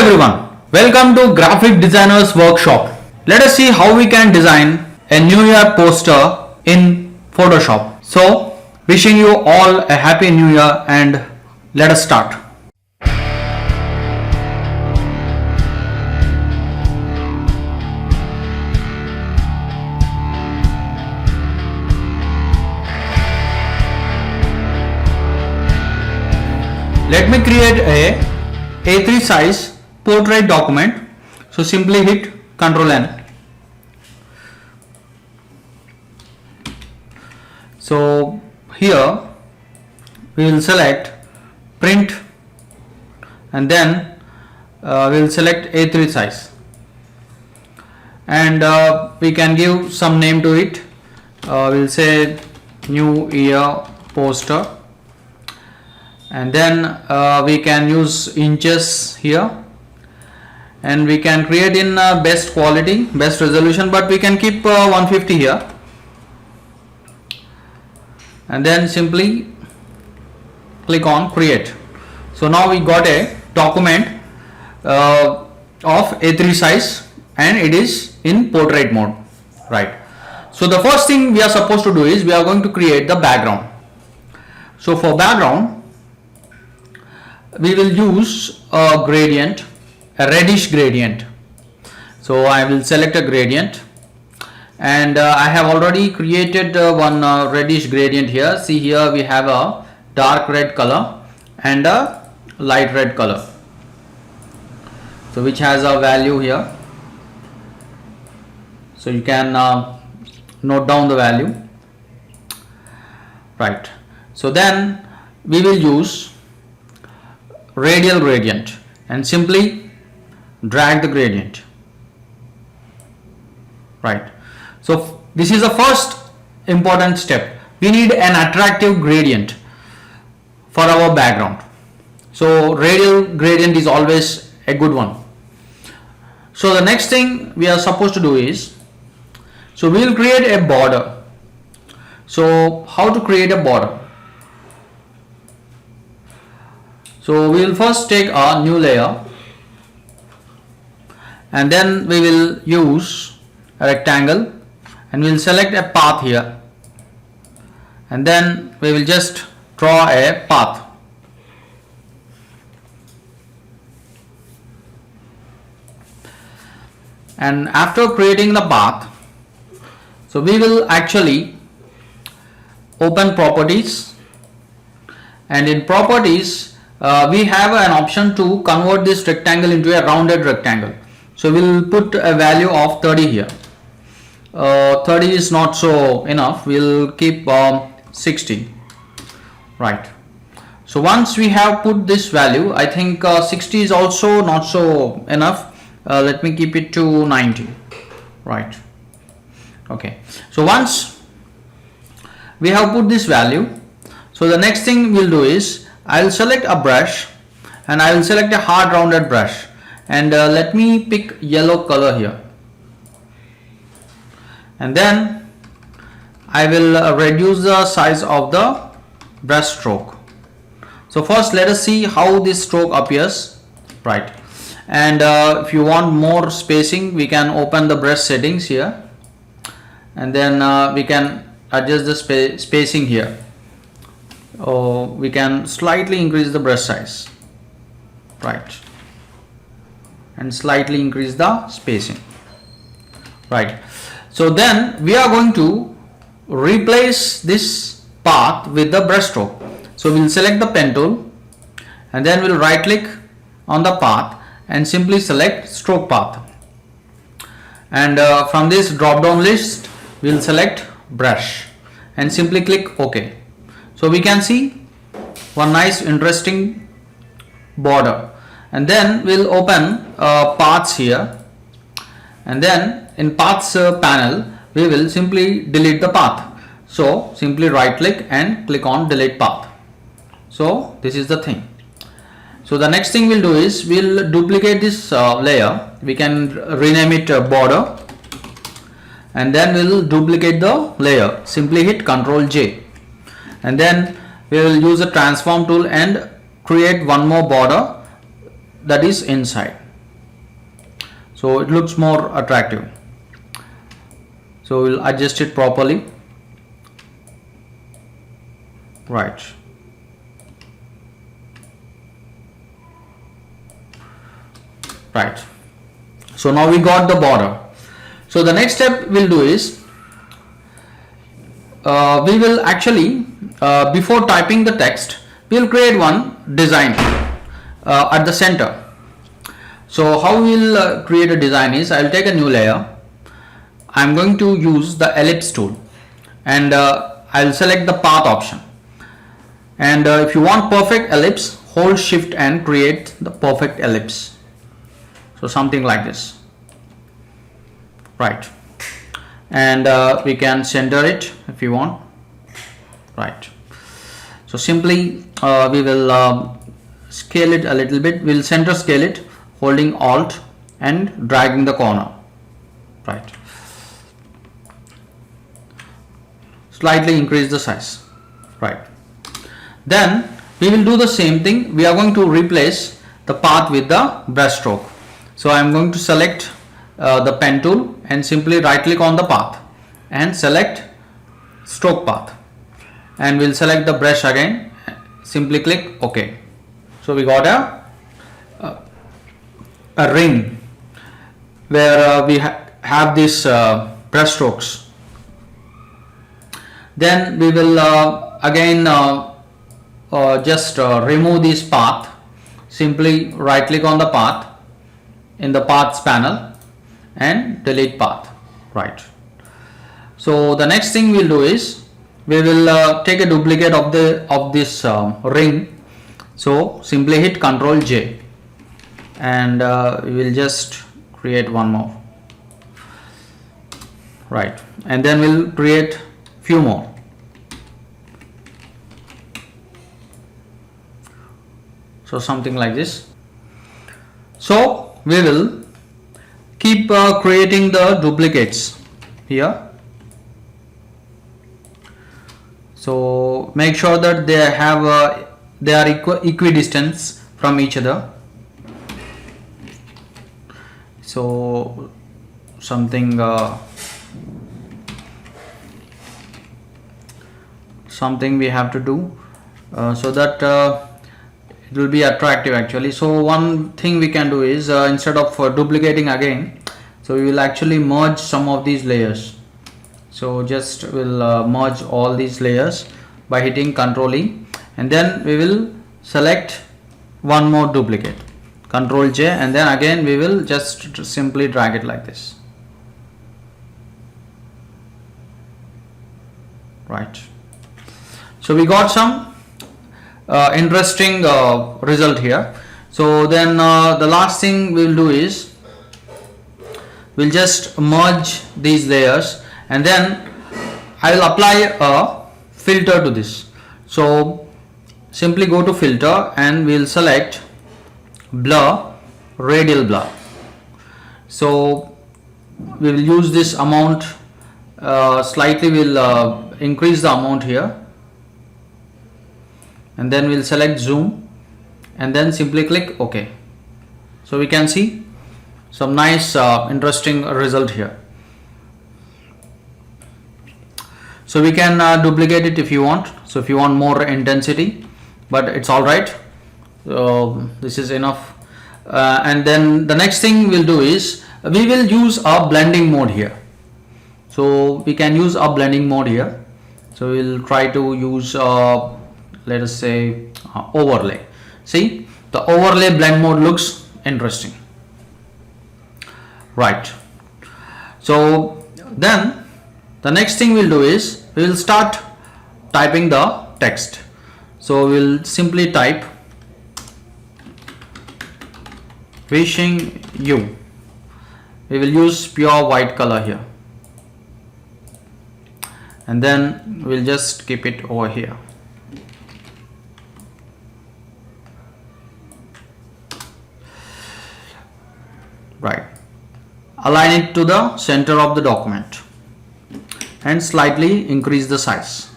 everyone, welcome to Graphic Designers Workshop. Let us see how we can design a New Year poster in Photoshop. So, wishing you all a happy New Year and let us start. Let me create a A3 size portrait document. So simply hit Ctrl N. So here we will select print and then we will select A3 size and we can give some name to it. We will say New Year poster, and then we can use inches here, and we can create in best quality, best resolution, but we can keep 150 here, and then simply click on create. So now we got a document of A3 size and it is in portrait mode, right? So the first thing we are supposed to do is we are going to create the background. So for background we will use a gradient, a reddish gradient. So I will select a gradient, and I have already created one reddish gradient here. See, here we have a dark red color and a light red color, so which has a value here. So you can note down the value, right? So then we will use radial gradient and simply drag the gradient, right? So this is the first important step. We need an attractive gradient for our background. So radial gradient is always a good one. So the next thing we are supposed to do is, so we will create a border. So how to create a border? So we will first take a new layer and then we will use a rectangle and we will select a path here, and then we will just draw a path. And after creating the path, so we will actually open properties, and in properties we have an option to convert this rectangle into a rounded rectangle. So we will put a value of 30 here. 30 is not so enough, we will keep 60, right? So once we have put this value, I think 60 is also not so enough. Let me keep it to 90, right? Okay, so once we have put this value, so the next thing we'll do is I will select a brush and I will select a hard rounded brush, and let me pick yellow color here, and then I will reduce the size of the brush stroke. So first let us see how this stroke appears, right? And if you want more spacing, we can open the brush settings here, and then we can adjust the spacing here. We can slightly increase the brush size, right, and slightly increase the spacing, right? So then we are going to replace this path with the brush stroke. So we'll select the pen tool and then we'll right click on the path and simply select stroke path, and from this drop down list we'll select brush and simply click OK. So we can see one nice interesting border, and then we'll open paths here, and then in paths panel we will simply delete the path. So simply right click and click on delete path. So this is the thing. So the next thing we'll do is we'll duplicate this layer. We can rename it border, and then we'll duplicate the layer. Simply hit Ctrl J, and then we will use the transform tool and create one more border that is inside. so it looks more attractive. So we'll adjust it properly. Right. Right. So now we got the border. So the next step we'll do is we will actually before typing the text, we'll create one design at the center. So how we'll create a design is, I'll take a new layer. I'm going to use the ellipse tool, and I'll select the path option. And if you want perfect ellipse, hold shift and create the perfect ellipse. So something like this. Right. And we can center it if you want. Right. So simply we will scale it a little bit. We'll center scale it holding Alt and dragging the corner. Right. Slightly increase the size. Right. Then we will do the same thing. We are going to replace the path with the brush stroke. So I am going to select the pen tool and simply right click on the path and select stroke path, and we'll select the brush again, simply click OK. So we got a ring where we have these brush strokes. Then we will again just remove this path. Simply right click on the path in the paths panel and delete path. Right. So the next thing we'll do is we will take a duplicate of this ring. So simply hit Ctrl J, and we will just create one more. Right. And then we'll create few more. So something like this. So we will keep creating the duplicates here. So make sure that they are equidistant from each other. So something we have to do so that it will be attractive actually. So one thing we can do is instead of duplicating again, so we will actually merge some of these layers. So just will merge all these layers by hitting Ctrl E, and then we will select one more duplicate, Ctrl J, and then again we will just simply drag it like this. Right. So we got some interesting result here. So then the last thing we'll do is we'll just merge these layers, and then I will apply a filter to this. So simply go to filter and we'll select blur, radial blur. So we will use this amount slightly. We'll increase the amount here, and then we'll select zoom and then simply click OK. So we can see some nice interesting result here. So we can duplicate it if you want. So if you want more intensity, but it's all right. This is enough. And then the next thing we'll do is we will use a blending mode here. So we can use a blending mode here. So we'll try to use let us say overlay. See, the overlay blend mode looks interesting. Right. So then the next thing we'll do is we will start typing the text. So we'll simply type wishing you. We will use pure white color here, and then we'll just keep it over here. Right. Align it to the center of the document and slightly increase the size.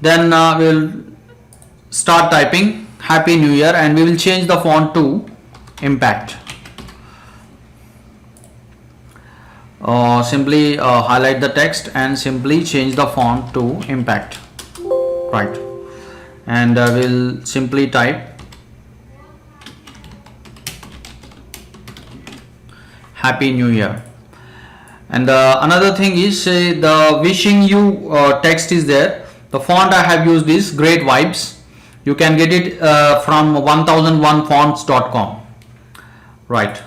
Then we'll start typing Happy New Year, and we will change the font to Impact. simply highlight the text and simply change the font to impact, right? And we'll simply type Happy New Year. And another thing is the wishing you text is there. The font I have used is Great Vibes. You can get it from 1001fonts.com, right?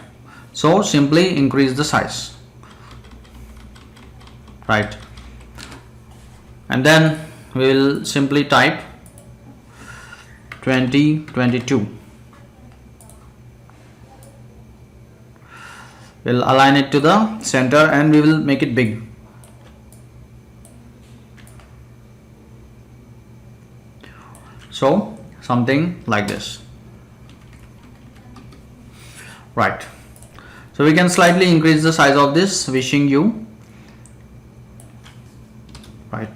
So simply increase the size, right? And then we will simply type 2022. We'll align it to the center and we will make it big. So something like this, right? So we can slightly increase the size of this wishing you, right?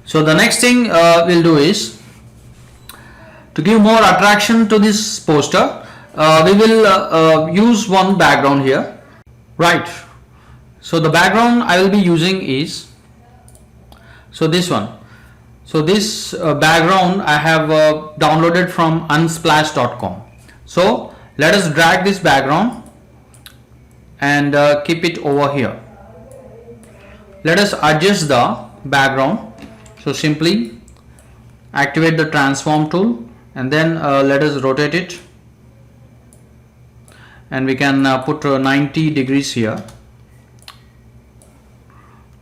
So the next thing we'll do is to give more attraction to this poster. We will use one background here, right? So the background I will be using is this one. So this background I have downloaded from Unsplash.com. So let us drag this background and keep it over here. Let us adjust the background. So simply activate the transform tool and then let us rotate it. And we can put 90 degrees here,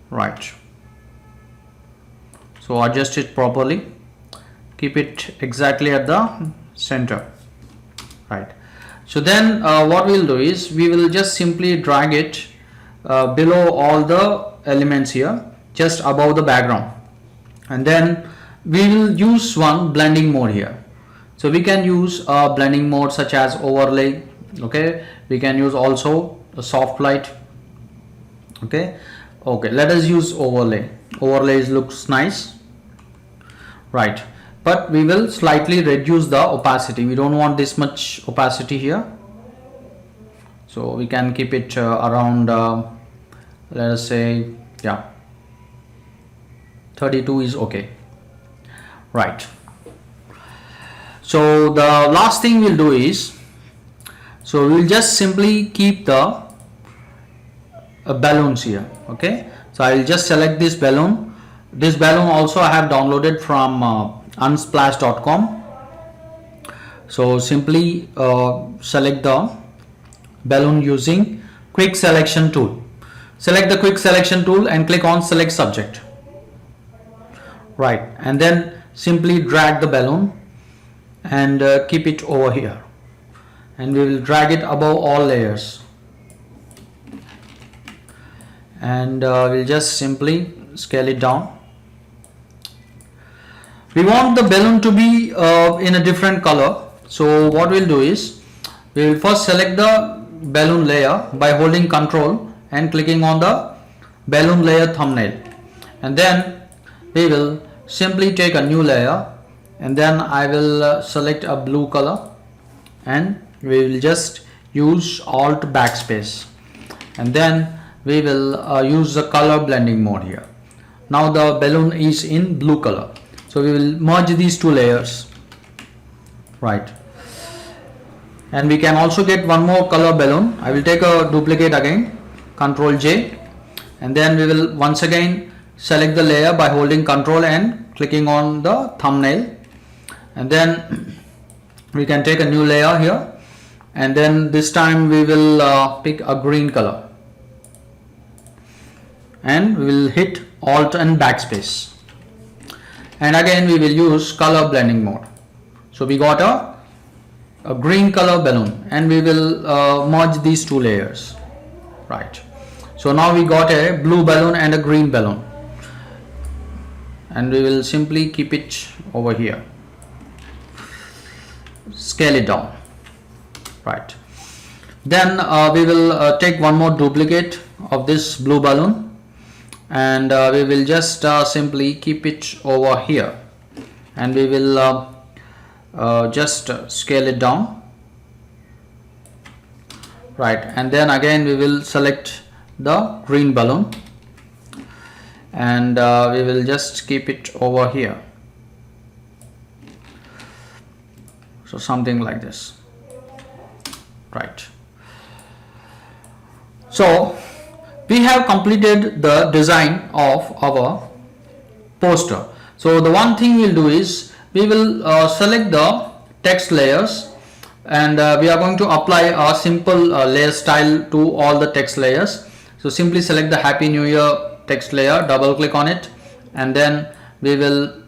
right? So adjust it properly, keep it exactly at the center, right? So then what we'll do is we will just simply drag it below all the elements here, just above the background, and then we will use one blending mode here. So we can use a blending mode such as overlay. Okay, we can use also a soft light. Okay, let us use overlay. Overlays looks nice, right? But we will slightly reduce the opacity. We don't want this much opacity here, so we can keep it around let us say 32 is okay, right? So the last thing we'll do is, so we'll just simply keep the balloons here. Okay, so I will just select this balloon. This balloon also I have downloaded from unsplash.com. So simply select the balloon using quick selection tool. Select the quick selection tool and click on select subject, right? And then simply drag the balloon and keep it over here. And we will drag it above all layers, and we'll just simply scale it down. We want the balloon to be in a different color. So what we'll do is we will first select the balloon layer by holding Ctrl and clicking on the balloon layer thumbnail, and then we will simply take a new layer, and then I will select a blue color and we will just use Alt backspace, and then we will use the color blending mode here. Now the balloon is in blue color, so we will merge these two layers, right? And we can also get one more color balloon. I will take a duplicate again, Ctrl J, and then we will once again select the layer by holding Ctrl and clicking on the thumbnail, and then we can take a new layer here, and then this time we will pick a green color and we will hit Alt and backspace, and again we will use color blending mode. So we got a green color balloon, and we will merge these two layers, right? So now we got a blue balloon and a green balloon, and we will simply keep it over here, scale it down, right? Then we will take one more duplicate of this blue balloon, and we will just simply keep it over here, and we will just scale it down, right, and then again we will select the green balloon, and we will just keep it over here. So something like this, right. So we have completed the design of our poster. So the one thing we'll do is we will select the text layers, and we are going to apply a simple layer style to all the text layers. So simply select the Happy New Year text layer, double click on it, and then we will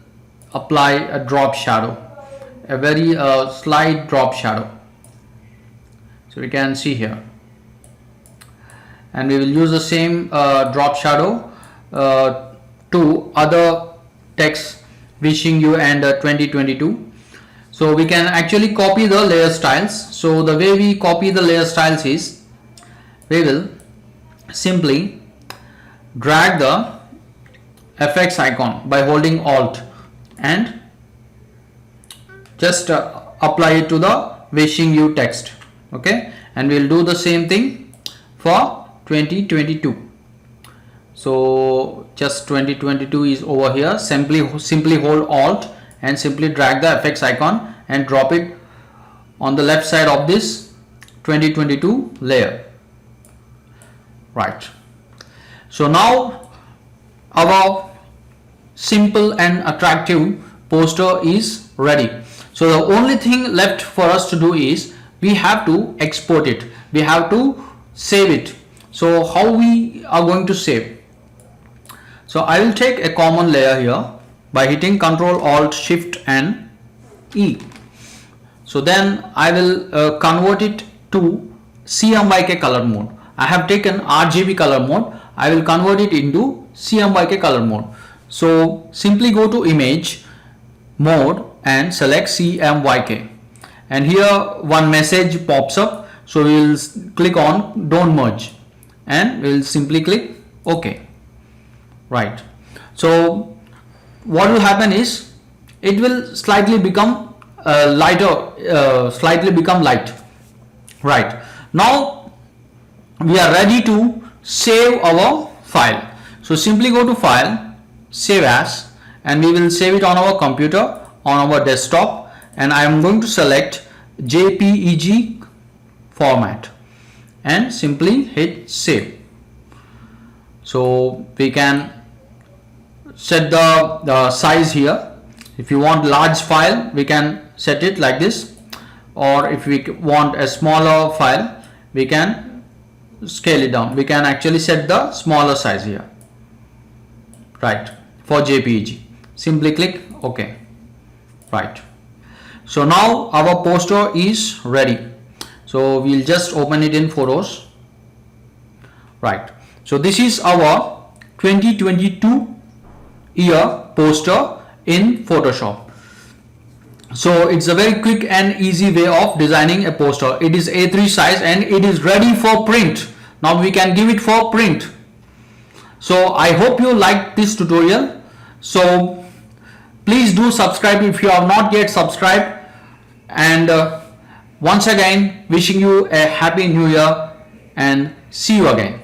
apply a drop shadow, a very slight drop shadow. So we can see here, and we will use the same drop shadow to other text wishing you and 2022. So we can actually copy the layer styles. So the way we copy the layer styles is we will simply drag the FX icon by holding Alt and just apply it to the wishing you text. Okay, and we'll do the same thing for 2022. So just 2022 is over here. Simply hold Alt and simply drag the FX icon and drop it on the left side of this 2022 layer, right. So now our simple and attractive poster is ready. So the only thing left for us to do is we have to export it, we have to save it. So how we are going to save? So I will take a common layer here by hitting Ctrl Alt Shift and E. So then I will convert it to CMYK color mode. I have taken RGB color mode, I will convert it into CMYK color mode. So simply go to image mode and select CMYK, and here one message pops up. So we will click on don't merge and we will simply click OK, right. So what will happen is it will slightly become lighter, slightly become light, right. Now we are ready to save our file. So simply go to file, save as, and we will save it on our computer, on our desktop, and I am going to select JPEG format and simply hit save. So we can set the size here. If you want large file, we can set it like this, or if we want a smaller file, we can scale it down. We can actually set the smaller size here, right, for JPEG. Simply click OK, right. So now our poster is ready. So we'll just open it in Photos, right. So this is our 2022 year poster in Photoshop. So it's a very quick and easy way of designing a poster. It is A3 size and it is ready for print. Now we can give it for print. So I hope you liked this tutorial. So please do subscribe if you have not yet subscribed, and once again wishing you a happy new year, and see you again.